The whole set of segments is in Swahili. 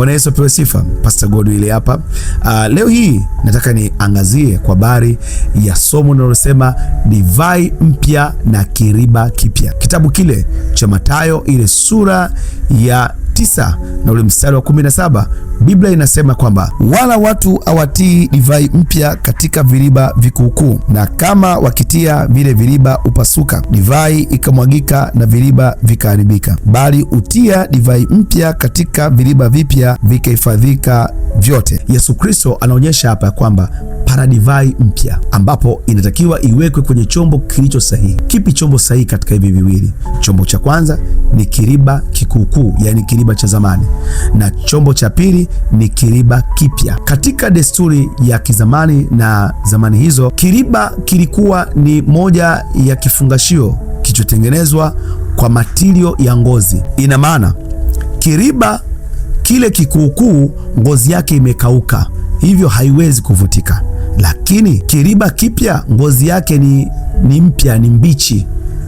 Bwana Yesu apewe sifa. Pastor Godwill hapa. Leo hii nataka niangazie kwa habari ya somo linalosema divai mpya na kiriba kipya. Kitabu kile cha Mathayo ile sura ya 9 na ule mstari wa 17, Biblia inasema kwamba wala watu hawatii divai mpya katika viriba vikuukuu, na kama wakitia vile viriba upasuka, divai ikamwagika na viriba vikaharibika, bali utia divai mpya katika viriba vipya, vikahifadhika vyote. Yesu Kristo anaonyesha hapa kwamba para divai mpya ambapo inatakiwa iwekwe kwenye chombo kilicho sahihi. Kipi chombo sahihi katika hivi viwili? Chombo cha kwanza ni kiriba kikuukuu, yani kiriba cha zamani, na chombo cha pili ni kiriba kipya. Katika desturi ya kizamani na zamani hizo, kiriba kilikuwa ni moja ya kifungashio kilichotengenezwa kwa matirio ya ngozi. Ina maana kiriba kile kikuukuu ngozi yake imekauka, hivyo haiwezi kuvutika, lakini kiriba kipya ngozi yake ni mpya, ni mbichi,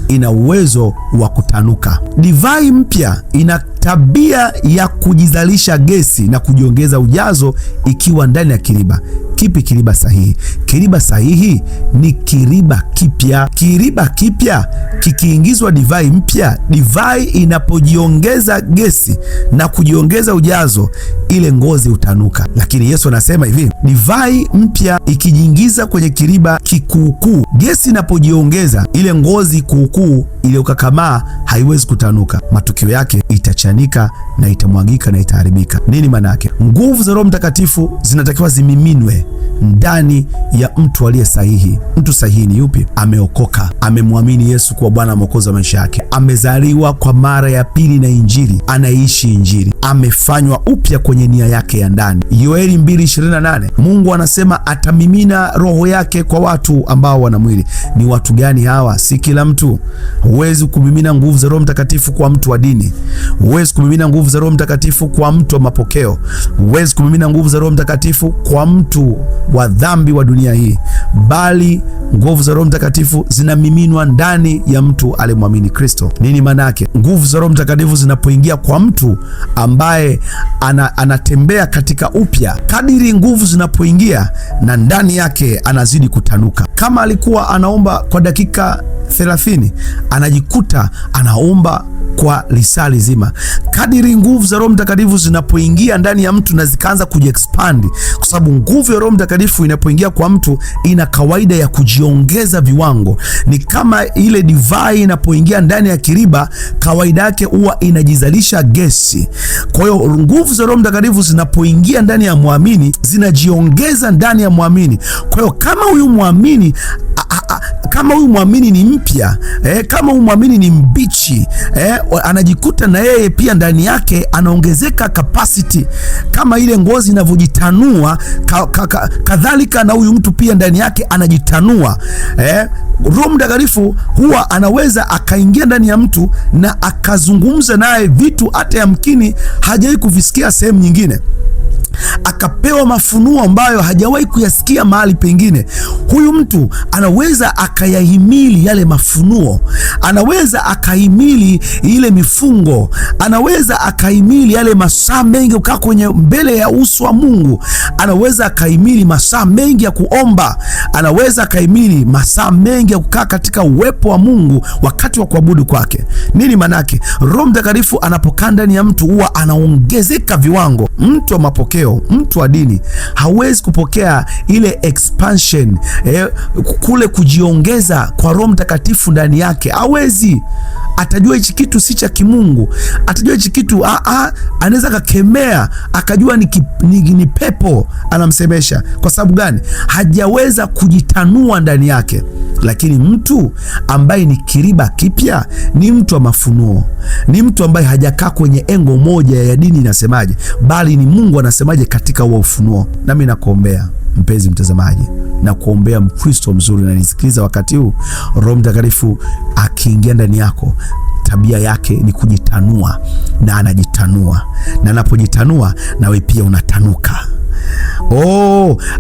ina uwezo wa kutanuka. Divai mpya ina tabia ya kujizalisha gesi na kujiongeza ujazo ikiwa ndani ya kiriba. Kipi kiriba sahihi? Kiriba sahihi ni kiriba kipya. Kiriba kipya kikiingizwa divai mpya, divai inapojiongeza gesi na kujiongeza ujazo, ile ngozi utanuka. Lakini Yesu anasema hivi, divai mpya ikijiingiza kwenye kiriba kikuukuu, gesi inapojiongeza, ile ngozi kuukuu iliyokakamaa haiwezi kutanuka. Matokeo yake itachanika na itamwagika na itaharibika. Nini maana yake? Nguvu za Roho Mtakatifu zinatakiwa zimiminwe ndani ya mtu aliye sahihi. Mtu sahihi ni yupi? Ameokoka, amemwamini Yesu kuwa Bwana Mwokozi wa maisha yake, amezaliwa kwa mara ya pili na Injili, anaishi Injili, amefanywa upya kwenye nia yake ya ndani. Yoeli 2:28, Mungu anasema atamimina roho yake kwa watu ambao wana mwili. Ni watu gani hawa? Si kila mtu. Huwezi kumimina nguvu za Roho Mtakatifu kwa mtu wa dini. Huwezi kumimina nguvu za Roho Mtakatifu kwa mtu wa mapokeo. Huwezi kumimina nguvu za Roho Mtakatifu kwa mtu wa dhambi wa dunia hii, bali nguvu za Roho Mtakatifu zinamiminwa ndani ya mtu aliyemwamini Kristo. Nini maana yake? Nguvu za Roho Mtakatifu zinapoingia kwa mtu ambaye anatembea katika upya, kadiri nguvu zinapoingia na ndani yake anazidi kutanuka. Kama alikuwa anaomba kwa dakika 30, anajikuta anaomba kwa lisaa zima. Kadiri nguvu za Roho Mtakatifu zinapoingia ndani ya mtu na zikaanza kujiexpand, kwa sababu nguvu ya Roho Mtakatifu inapoingia kwa mtu ina kawaida ya kujiongeza viwango. Ni kama ile divai inapoingia ndani ya kiriba, kawaida yake huwa inajizalisha gesi. Kwa hiyo nguvu za Roho Mtakatifu zinapoingia ndani ya muamini zinajiongeza ndani ya muamini. Kwa hiyo kama huyu muamini ni mpya, kama huyu muamini ni mbichi, anajikuta na yeye pia ndani yake anaongezeka capacity. Kama ile ngozi inavyojitanua, kadhalika na huyu mtu pia ndani yake anajitanua. Roho Mtakatifu huwa anaweza akaingia ndani ya mtu na akazungumza naye vitu hata yamkini hajawahi kuvisikia sehemu nyingine, akapewa mafunuo ambayo hajawahi kuyasikia mahali pengine. Huyu mtu anaweza akayahimili yale mafunuo, anaweza akahimili ile mifungo, anaweza akahimili yale masaa mengi kukaa kwenye mbele ya uso wa Mungu, anaweza akahimili masaa mengi ya kuomba, anaweza akahimili masaa mengi ya kukaa katika uwepo wa Mungu wakati wa kuabudu kwake. Nini manake? Roho Mtakatifu anapokaa ndani ya mtu huwa anaongezeka viwango. Mtu wa mapokeo, mtu wa dini hawezi kupokea ile expansion, kule kujiongeza kwa Roho Mtakatifu ndani yake. Hawezi. Atajua hichi kitu si cha kimungu, atajua hichi kitu anaweza kakemea akajua ni pepo anamsemesha. Kwa sababu gani? Hajaweza kujitanua ndani yake. Lakini mtu ambaye ni kiriba kipya ni mtu wa mafunuo, ni mtu ambaye hajakaa kwenye engo moja ya dini inasemaje, bali ni Mungu anasemaje katika huo ufunuo. Nami nakuombea mpenzi mtazamaji, na kuombea Mkristo mzuri na nisikiliza wakati huu, Roho Mtakatifu akiingia ndani yako, tabia yake ni kujitanua, na anajitanua, na anapojitanua nawe pia unatanuka.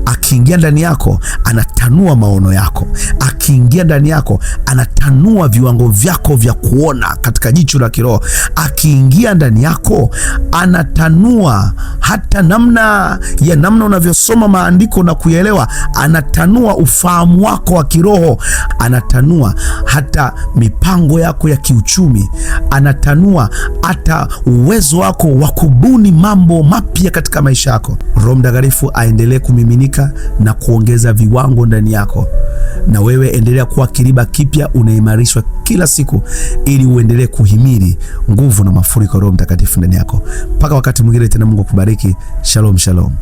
Akiingia ndani yako anatanua maono yako. Akiingia ndani yako anatanua viwango vyako vya kuona katika jicho la kiroho. Akiingia ndani yako anatanua hata namna unavyosoma maandiko na kuelewa. Anatanua ufahamu wako wa kiroho. Anatanua hata mipango yako ya kiuchumi. Anatanua hata uwezo wako wa kubuni mambo mapya katika maisha yako. Roho Mtakatifu aendelee kumiminika na kuongeza viwango ndani yako, na wewe endelea kuwa kiriba kipya, unaimarishwa kila siku ili uendelee kuhimili nguvu na mafuriko ya Roho Mtakatifu ndani yako. Mpaka wakati mwingine tena, Mungu akubariki. Shalom, shalom.